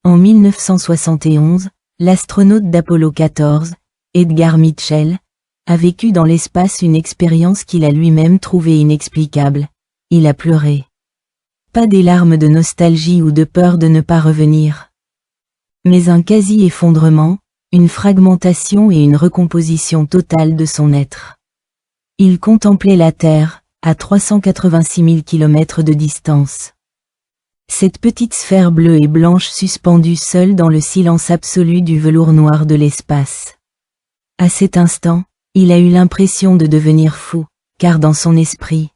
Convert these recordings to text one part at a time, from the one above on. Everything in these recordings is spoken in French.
En 1971, l'astronaute d'Apollo 14, Edgar Mitchell, a vécu dans l'espace une expérience qu'il a lui-même trouvée inexplicable. Il a pleuré. Pas des larmes de nostalgie ou de peur de ne pas revenir, mais un quasi-effondrement, une fragmentation et une recomposition totale de son être. Il contemplait la Terre, à 386 000 km de distance. Cette petite sphère bleue et blanche suspendue seule dans le silence absolu du velours noir de l'espace. À cet instant, il a eu l'impression de devenir fou, car dans son esprit,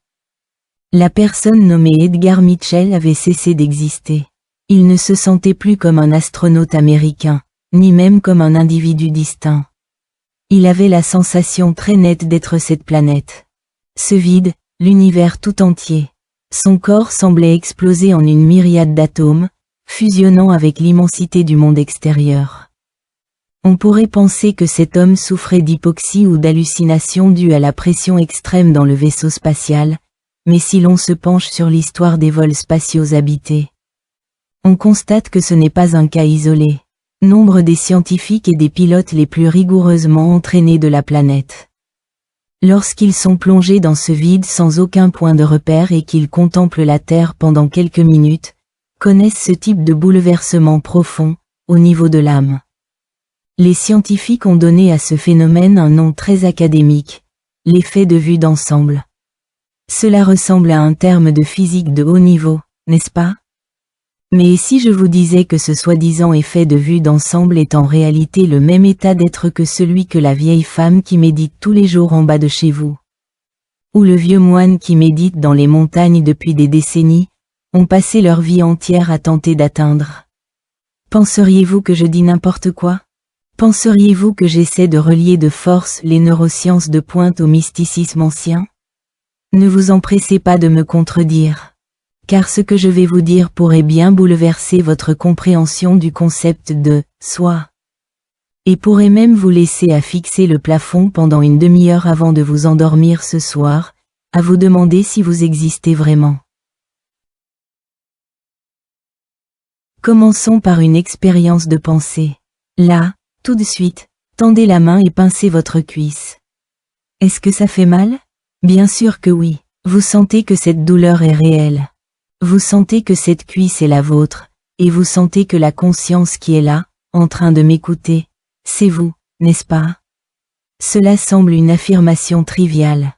la personne nommée Edgar Mitchell avait cessé d'exister. Il ne se sentait plus comme un astronaute américain, ni même comme un individu distinct. Il avait la sensation très nette d'être cette planète. Ce vide, l'univers tout entier. Son corps semblait exploser en une myriade d'atomes, fusionnant avec l'immensité du monde extérieur. On pourrait penser que cet homme souffrait d'hypoxie ou d'hallucination due à la pression extrême dans le vaisseau spatial, mais si l'on se penche sur l'histoire des vols spatiaux habités, on constate que ce n'est pas un cas isolé. Nombre des scientifiques et des pilotes les plus rigoureusement entraînés de la planète, lorsqu'ils sont plongés dans ce vide sans aucun point de repère et qu'ils contemplent la Terre pendant quelques minutes, connaissent ce type de bouleversement profond, au niveau de l'âme. Les scientifiques ont donné à ce phénomène un nom très académique, l'effet de vue d'ensemble. Cela ressemble à un terme de physique de haut niveau, n'est-ce pas? Mais si je vous disais que ce soi-disant effet de vue d'ensemble est en réalité le même état d'être que celui que la vieille femme qui médite tous les jours en bas de chez vous, ou le vieux moine qui médite dans les montagnes depuis des décennies, ont passé leur vie entière à tenter d'atteindre? Penseriez-vous que je dis n'importe quoi? Penseriez-vous que j'essaie de relier de force les neurosciences de pointe au mysticisme ancien? Ne vous empressez pas de me contredire, car ce que je vais vous dire pourrait bien bouleverser votre compréhension du concept de « soi », et pourrait même vous laisser à fixer le plafond pendant une demi-heure avant de vous endormir ce soir, à vous demander si vous existez vraiment. Commençons par une expérience de pensée. Là, tout de suite, tendez la main et pincez votre cuisse. Est-ce que ça fait mal? Bien sûr que oui. Vous sentez que cette douleur est réelle. Vous sentez que cette cuisse est la vôtre, et vous sentez que la conscience qui est là, en train de m'écouter, c'est vous, n'est-ce pas? Cela semble une affirmation triviale.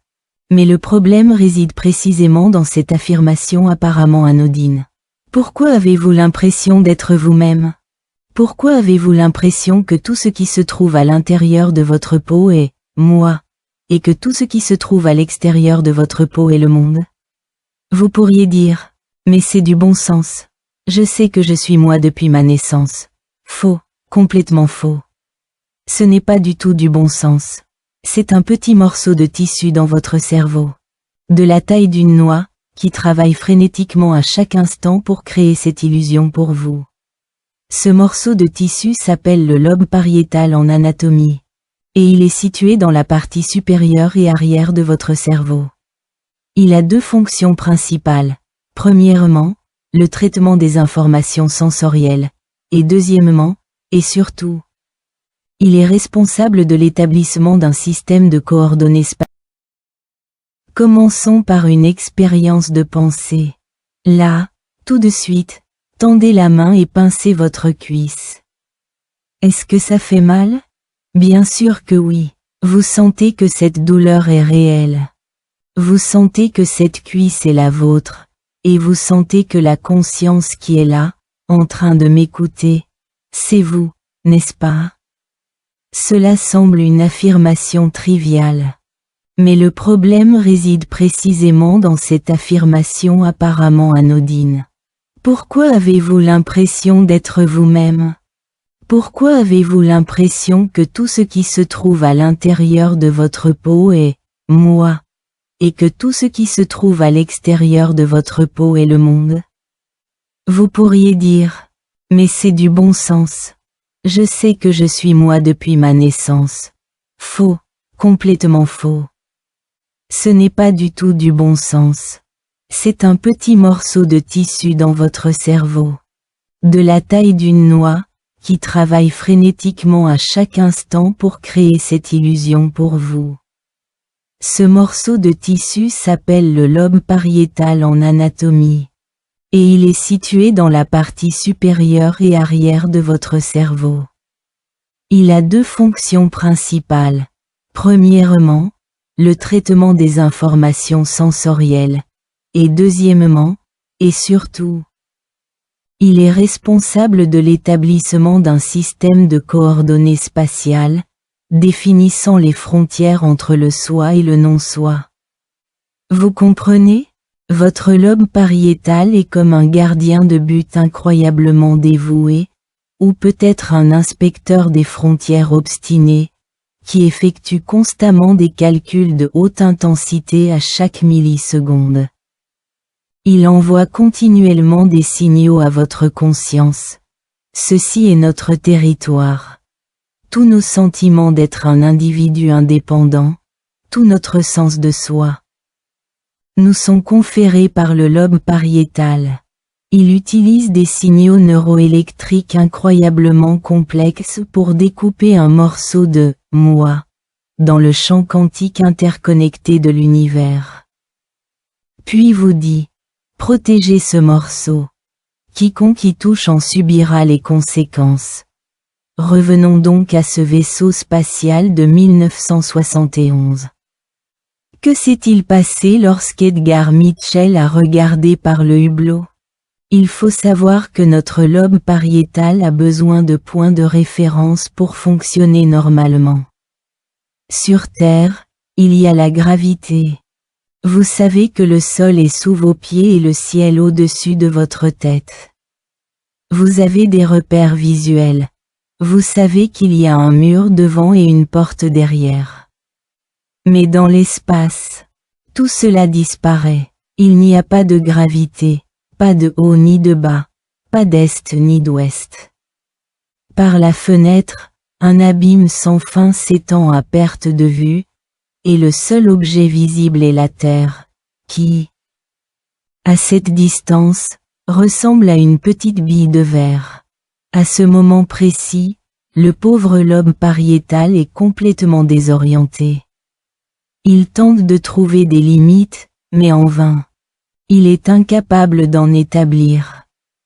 Mais le problème réside précisément dans cette affirmation apparemment anodine. Pourquoi avez-vous l'impression d'être vous-même? Pourquoi avez-vous l'impression que tout ce qui se trouve à l'intérieur de votre peau est « moi », et que tout ce qui se trouve à l'extérieur de votre peau est le monde? Vous pourriez dire « mais c'est du bon sens. Je sais que je suis moi depuis ma naissance. » Faux, complètement faux. Ce n'est pas du tout du bon sens. C'est un petit morceau de tissu dans votre cerveau, de la taille d'une noix, qui travaille frénétiquement à chaque instant pour créer cette illusion pour vous. Ce morceau de tissu s'appelle le lobe pariétal en anatomie, et il est situé dans la partie supérieure et arrière de votre cerveau. Il a deux fonctions principales. Premièrement, le traitement des informations sensorielles, et deuxièmement, et surtout, il est responsable de l'établissement d'un système de coordonnées spatiales. Commençons par une expérience de pensée. Là, tout de suite, tendez la main et pincez votre cuisse. Est-ce que ça fait mal? Bien sûr que oui. Vous sentez que cette douleur est réelle. Vous sentez que cette cuisse est la vôtre, et vous sentez que la conscience qui est là, en train de m'écouter, c'est vous, n'est-ce pas? Cela semble une affirmation triviale. Mais le problème réside précisément dans cette affirmation apparemment anodine. Pourquoi avez-vous l'impression d'être vous-même? Pourquoi avez-vous l'impression que tout ce qui se trouve à l'intérieur de votre peau est « moi », et que tout ce qui se trouve à l'extérieur de votre peau est le monde? Vous pourriez dire « mais c'est du bon sens. Je sais que je suis moi depuis ma naissance. » Faux, complètement faux. Ce n'est pas du tout du bon sens. C'est un petit morceau de tissu dans votre cerveau. de la taille d'une noix, qui travaille frénétiquement à chaque instant pour créer cette illusion pour vous. Ce morceau de tissu s'appelle le lobe pariétal en anatomie. Et il est situé dans la partie supérieure et arrière de votre cerveau. Il a deux fonctions principales. Premièrement, le traitement des informations sensorielles. Et deuxièmement, et surtout, il est responsable de l'établissement d'un système de coordonnées spatiales, définissant les frontières entre le soi et le non-soi. Vous comprenez ? Votre lobe pariétal est comme un gardien de but incroyablement dévoué, ou peut-être un inspecteur des frontières obstiné, qui effectue constamment des calculs de haute intensité à chaque milliseconde. Il envoie continuellement des signaux à votre conscience. Ceci est notre territoire. Tous nos sentiments d'être un individu indépendant, tout notre sens de soi, nous sont conférés par le lobe pariétal. Il utilise des signaux neuroélectriques incroyablement complexes pour découper un morceau de « moi » dans le champ quantique interconnecté de l'univers. Puis vous dit « Protégez ce morceau. Quiconque y touche en subira les conséquences. » Revenons donc à ce vaisseau spatial de 1971. Que s'est-il passé lorsqu'Edgar Mitchell a regardé par le hublot? Il faut savoir que notre lobe pariétal a besoin de points de référence pour fonctionner normalement. Sur Terre, il y a la gravité. Vous savez que le sol est sous vos pieds et le ciel au-dessus de votre tête. Vous avez des repères visuels. Vous savez qu'il y a un mur devant et une porte derrière. Mais dans l'espace, tout cela disparaît. Il n'y a pas de gravité, pas de haut ni de bas, pas d'est ni d'ouest. Par la fenêtre, un abîme sans fin s'étend à perte de vue, et le seul objet visible est la Terre, qui, à cette distance, ressemble à une petite bille de verre. À ce moment précis, le pauvre lobe pariétal est complètement désorienté. Il tente de trouver des limites, mais en vain. Il est incapable d'en établir.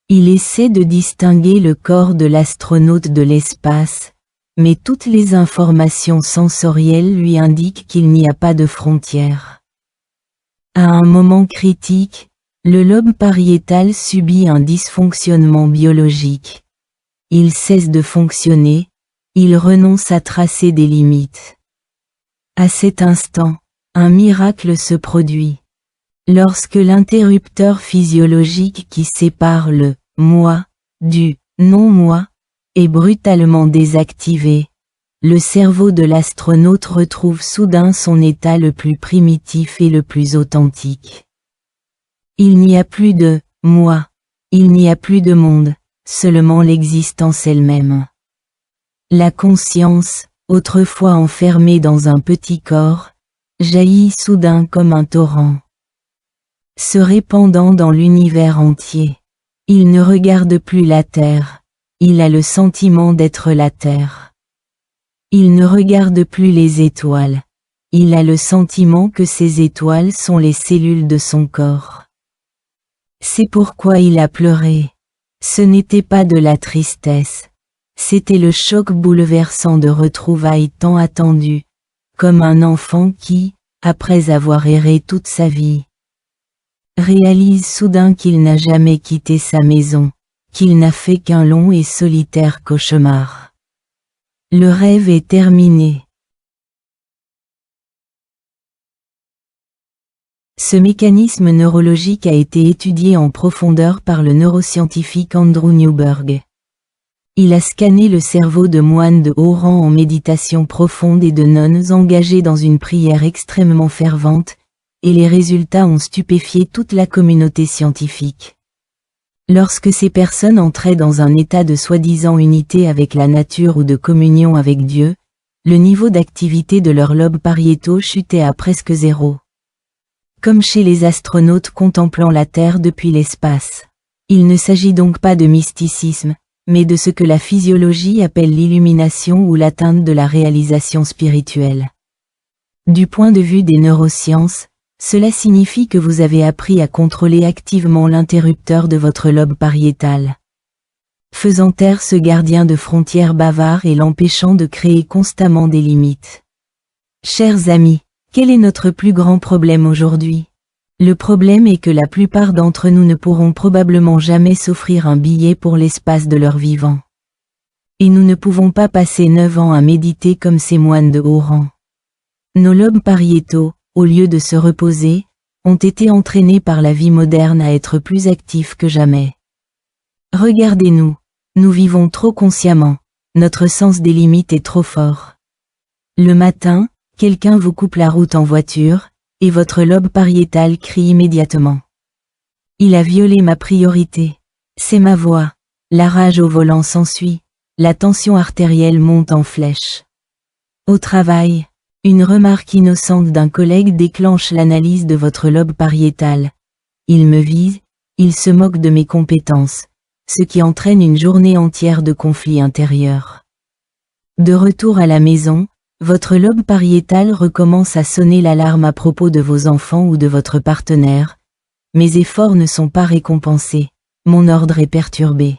Il essaie de distinguer le corps de l'astronaute de l'espace, mais toutes les informations sensorielles lui indiquent qu'il n'y a pas de frontières. À un moment critique, le lobe pariétal subit un dysfonctionnement biologique. Il cesse de fonctionner, il renonce à tracer des limites. À cet instant, un miracle se produit. Lorsque l'interrupteur physiologique qui sépare le « moi » du « non-moi » est brutalement désactivé, le cerveau de l'astronaute retrouve soudain son état le plus primitif et le plus authentique. Il n'y a plus de « moi », il n'y a plus de monde, seulement l'existence elle-même. La conscience, autrefois enfermée dans un petit corps, jaillit soudain comme un torrent, se répandant dans l'univers entier. Il ne regarde plus la Terre, il a le sentiment d'être la Terre. Il ne regarde plus les étoiles, il a le sentiment que ces étoiles sont les cellules de son corps. C'est pourquoi il a pleuré. Ce n'était pas de la tristesse. C'était le choc bouleversant de retrouvailles tant attendues, comme un enfant qui, après avoir erré toute sa vie, réalise soudain qu'il n'a jamais quitté sa maison, qu'il n'a fait qu'un long et solitaire cauchemar. Le rêve est terminé. Ce mécanisme neurologique a été étudié en profondeur par le neuroscientifique Andrew Newberg. Il a scanné le cerveau de moines de haut rang en méditation profonde et de nonnes engagées dans une prière extrêmement fervente, et les résultats ont stupéfié toute la communauté scientifique. Lorsque ces personnes entraient dans un état de soi-disant unité avec la nature ou de communion avec Dieu, le niveau d'activité de leurs lobes pariétaux chutait à presque zéro. Comme chez les astronautes contemplant la Terre depuis l'espace. Il ne s'agit donc pas de mysticisme, mais de ce que la physiologie appelle l'illumination ou l'atteinte de la réalisation spirituelle. Du point de vue des neurosciences, cela signifie que vous avez appris à contrôler activement l'interrupteur de votre lobe pariétal, faisant taire ce gardien de frontières bavard et l'empêchant de créer constamment des limites. Chers amis, quel est notre plus grand problème aujourd'hui? Le problème est que la plupart d'entre nous ne pourront probablement jamais s'offrir un billet pour l'espace de leur vivant. Et nous ne pouvons pas passer 9 ans à méditer comme ces moines de haut rang. Nos lobes pariétaux, au lieu de se reposer, ont été entraînés par la vie moderne à être plus actifs que jamais. Regardez-nous, nous vivons trop consciemment, notre sens des limites est trop fort. Le matin, quelqu'un vous coupe la route en voiture, et votre lobe pariétal crie immédiatement. Il a violé ma priorité. C'est ma voix. La rage au volant s'ensuit. La tension artérielle monte en flèche. Au travail, une remarque innocente d'un collègue déclenche l'analyse de votre lobe pariétal. Il me vise, il se moque de mes compétences, ce qui entraîne une journée entière de conflits intérieurs. De retour à la maison, votre lobe pariétal recommence à sonner l'alarme à propos de vos enfants ou de votre partenaire. Mes efforts ne sont pas récompensés, mon ordre est perturbé.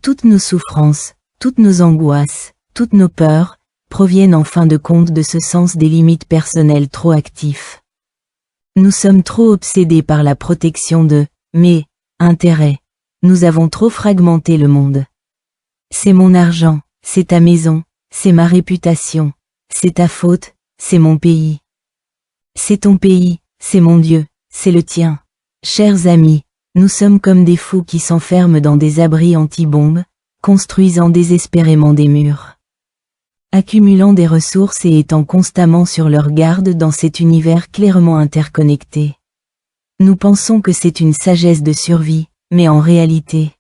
Toutes nos souffrances, toutes nos angoisses, toutes nos peurs, proviennent en fin de compte de ce sens des limites personnelles trop actif. Nous sommes trop obsédés par la protection de « mes » intérêts. Nous avons trop fragmenté le monde. C'est mon argent, c'est ta maison, c'est ma réputation, c'est ta faute, c'est mon pays. C'est ton pays, c'est mon Dieu, c'est le tien. Chers amis, nous sommes comme des fous qui s'enferment dans des abris anti-bombes, construisant désespérément des murs, accumulant des ressources et étant constamment sur leur garde dans cet univers clairement interconnecté. Nous pensons que c'est une sagesse de survie, mais en réalité,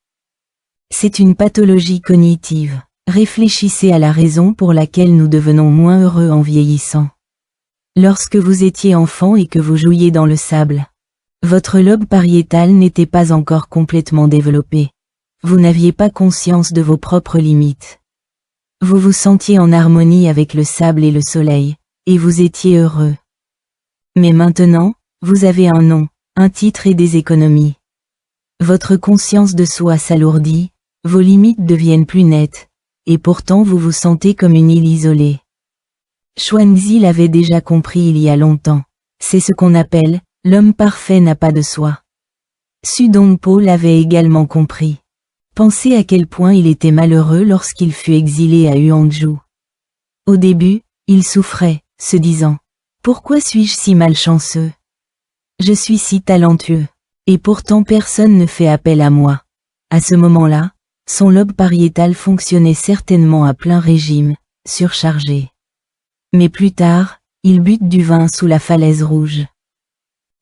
c'est une pathologie cognitive. Réfléchissez à la raison pour laquelle nous devenons moins heureux en vieillissant. Lorsque vous étiez enfant et que vous jouiez dans le sable, votre lobe pariétal n'était pas encore complètement développé. Vous n'aviez pas conscience de vos propres limites. Vous vous sentiez en harmonie avec le sable et le soleil, et vous étiez heureux. Mais maintenant, vous avez un nom, un titre et des économies. Votre conscience de soi s'alourdit, vos limites deviennent plus nettes, et pourtant vous vous sentez comme une île isolée. Xuanzi l'avait déjà compris il y a longtemps. C'est ce qu'on appelle « l'homme parfait n'a pas de soi ». Su Dongpo l'avait également compris. Pensez à quel point il était malheureux lorsqu'il fut exilé à Huangzhou. Au début, il souffrait, se disant « Pourquoi suis-je si malchanceux? Je suis si talentueux, et pourtant personne ne fait appel à moi. » À ce moment-là, son lobe pariétal fonctionnait certainement à plein régime, surchargé. Mais plus tard, il but du vin sous la falaise rouge,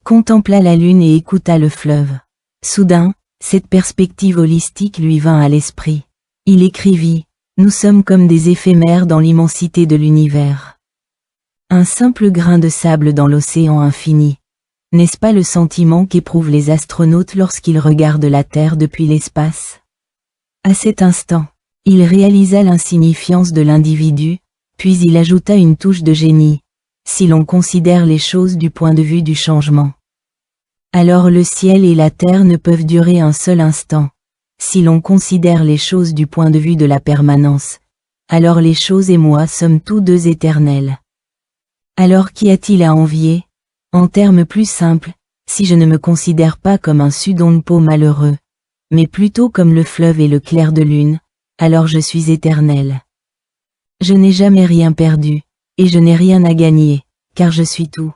contempla la lune et écouta le fleuve. Soudain, cette perspective holistique lui vint à l'esprit. Il écrivit « Nous sommes comme des éphémères dans l'immensité de l'univers. Un simple grain de sable dans l'océan infini. N'est-ce pas le sentiment qu'éprouvent les astronautes lorsqu'ils regardent la Terre depuis l'espace ?» À cet instant, il réalisa l'insignifiance de l'individu, puis il ajouta une touche de génie, si l'on considère les choses du point de vue du changement. Alors le ciel et la terre ne peuvent durer un seul instant. Si l'on considère les choses du point de vue de la permanence, alors les choses et moi sommes tous deux éternels. Alors qu'y a-t-il à envier? En termes plus simples, si je ne me considère pas comme un Su Dongpo malheureux, mais plutôt comme le fleuve et le clair de lune, alors je suis éternel. Je n'ai jamais rien perdu, et je n'ai rien à gagner, car je suis tout.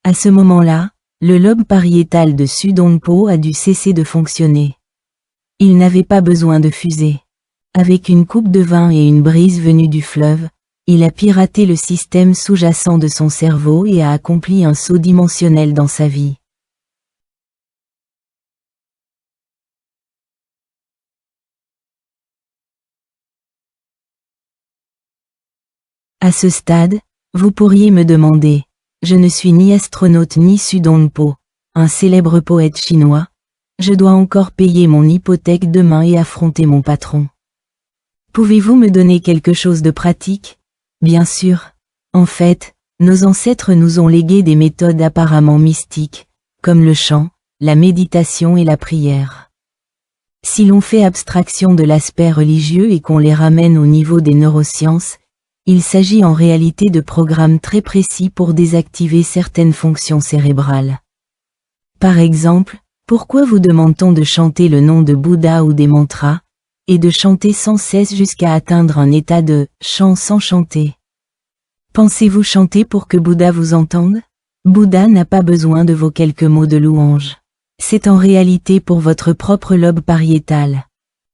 À ce moment-là, le lobe pariétal de Su Dongpo a dû cesser de fonctionner. Il n'avait pas besoin de fuser. Avec une coupe de vin et une brise venue du fleuve, il a piraté le système sous-jacent de son cerveau et a accompli un saut dimensionnel dans sa vie. À ce stade, vous pourriez me demander, je ne suis ni astronaute ni Su Dongpo, un célèbre poète chinois, Je dois encore payer mon hypothèque demain et affronter mon patron. Pouvez-vous me donner quelque chose de pratique? Bien sûr. En fait, nos ancêtres nous ont légué des méthodes apparemment mystiques, comme le chant, la méditation et la prière. Si l'on fait abstraction de l'aspect religieux et qu'on les ramène au niveau des neurosciences, il s'agit en réalité de programmes très précis pour désactiver certaines fonctions cérébrales. Par exemple, pourquoi vous demande-t-on de chanter le nom de Bouddha ou des mantras, et de chanter sans cesse jusqu'à atteindre un état de chant sans chanter? Pensez-vous chanter pour que Bouddha vous entende? Bouddha n'a pas besoin de vos quelques mots de louange. C'est en réalité pour votre propre lobe pariétal.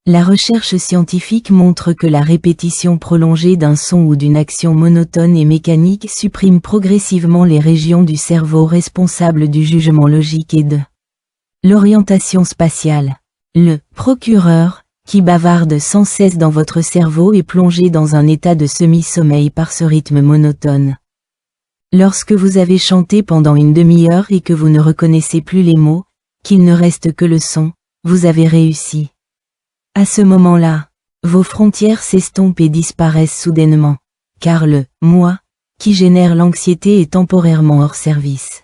La recherche scientifique montre que la répétition prolongée d'un son ou d'une action monotone et mécanique supprime progressivement les régions du cerveau responsables du jugement logique et de l'orientation spatiale. Le procureur, qui bavarde sans cesse dans votre cerveau est plongé dans un état de semi-sommeil par ce rythme monotone. Lorsque vous avez chanté pendant une demi-heure et que vous ne reconnaissez plus les mots, qu'il ne reste que le son, vous avez réussi. À ce moment-là, vos frontières s'estompent et disparaissent soudainement, car le « moi » qui génère l'anxiété est temporairement hors service.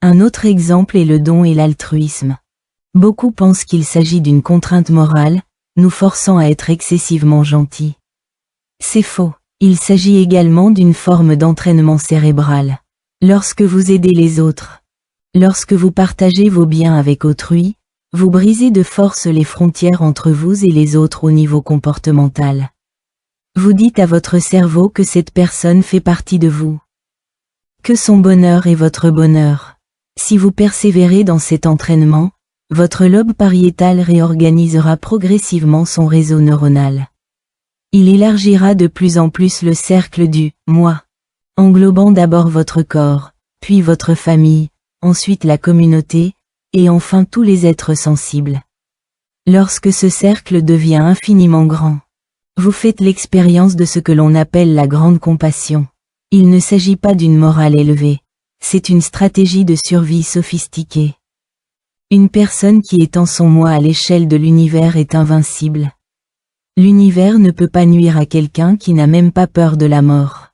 Un autre exemple est le don et l'altruisme. Beaucoup pensent qu'il s'agit d'une contrainte morale, nous forçant à être excessivement gentils. C'est faux, il s'agit également d'une forme d'entraînement cérébral. Lorsque vous aidez les autres, lorsque vous partagez vos biens avec autrui, vous brisez de force les frontières entre vous et les autres au niveau comportemental. Vous dites à votre cerveau que cette personne fait partie de vous, que son bonheur est votre bonheur. Si vous persévérez dans cet entraînement, votre lobe pariétal réorganisera progressivement son réseau neuronal. Il élargira de plus en plus le cercle du « moi », englobant d'abord votre corps, puis votre famille, ensuite la communauté, et enfin tous les êtres sensibles. Lorsque ce cercle devient infiniment grand, vous faites l'expérience de ce que l'on appelle la grande compassion. Il ne s'agit pas d'une morale élevée, c'est une stratégie de survie sophistiquée. Une personne qui étend son moi à l'échelle de l'univers est invincible. L'univers ne peut pas nuire à quelqu'un qui n'a même pas peur de la mort.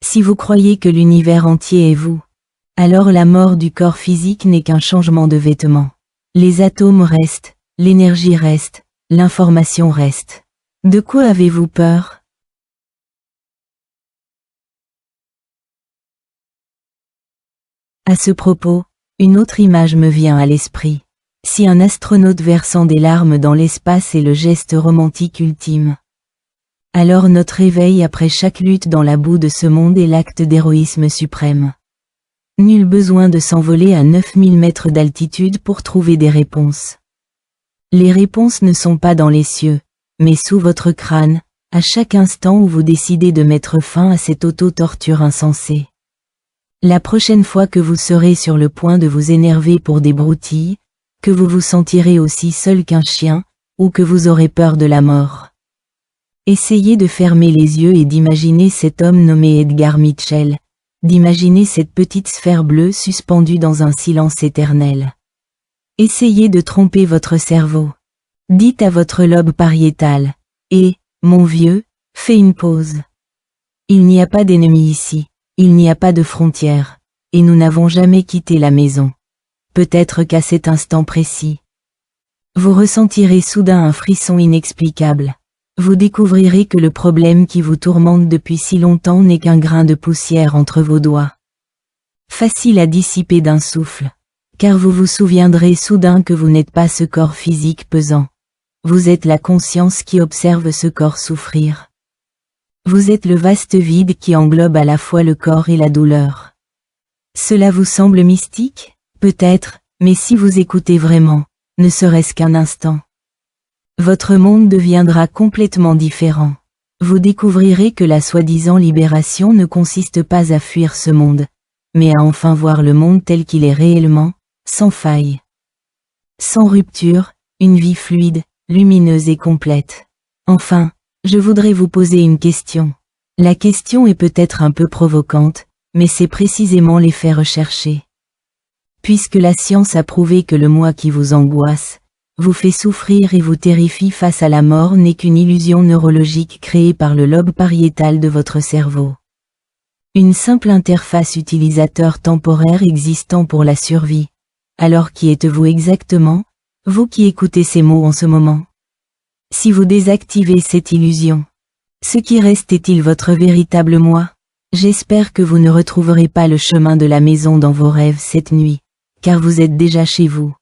Si vous croyez que l'univers entier est vous, alors la mort du corps physique n'est qu'un changement de vêtements. Les atomes restent, l'énergie reste, l'information reste. De quoi avez-vous peur? À ce propos, une autre image me vient à l'esprit. Si un astronaute versant des larmes dans l'espace est le geste romantique ultime, alors notre éveil après chaque lutte dans la boue de ce monde est l'acte d'héroïsme suprême. Nul besoin de s'envoler à 9000 mètres d'altitude pour trouver des réponses. Les réponses ne sont pas dans les cieux, mais sous votre crâne, à chaque instant où vous décidez de mettre fin à cette auto-torture insensée. La prochaine fois que vous serez sur le point de vous énerver pour des broutilles, que vous vous sentirez aussi seul qu'un chien, ou que vous aurez peur de la mort, essayez de fermer les yeux et d'imaginer cet homme nommé Edgar Mitchell, d'imaginer cette petite sphère bleue suspendue dans un silence éternel. Essayez de tromper votre cerveau. Dites à votre lobe pariétal, « Eh, mon vieux, fais une pause. Il n'y a pas d'ennemi ici. Il n'y a pas de frontières, et nous n'avons jamais quitté la maison. Peut-être qu'à cet instant précis, vous ressentirez soudain un frisson inexplicable. Vous découvrirez que le problème qui vous tourmente depuis si longtemps n'est qu'un grain de poussière entre vos doigts. Facile à dissiper d'un souffle, car vous vous souviendrez soudain que vous n'êtes pas ce corps physique pesant. Vous êtes la conscience qui observe ce corps souffrir. Vous êtes le vaste vide qui englobe à la fois le corps et la douleur. Cela vous semble mystique? Peut-être, mais si vous écoutez vraiment, ne serait-ce qu'un instant, votre monde deviendra complètement différent. Vous découvrirez que la soi-disant libération ne consiste pas à fuir ce monde, mais à enfin voir le monde tel qu'il est réellement, sans faille, sans rupture, une vie fluide, lumineuse et complète. Enfin, je voudrais vous poser une question. La question est peut-être un peu provocante, mais c'est précisément l'effet recherché. Puisque la science a prouvé que le moi qui vous angoisse, vous fait souffrir et vous terrifie face à la mort n'est qu'une illusion neurologique créée par le lobe pariétal de votre cerveau. Une simple interface utilisateur temporaire existant pour la survie. Alors qui êtes-vous exactement, vous qui écoutez ces mots en ce moment? Si vous désactivez cette illusion, ce qui reste est-il votre véritable moi? J'espère que vous ne retrouverez pas le chemin de la maison dans vos rêves cette nuit, car vous êtes déjà chez vous.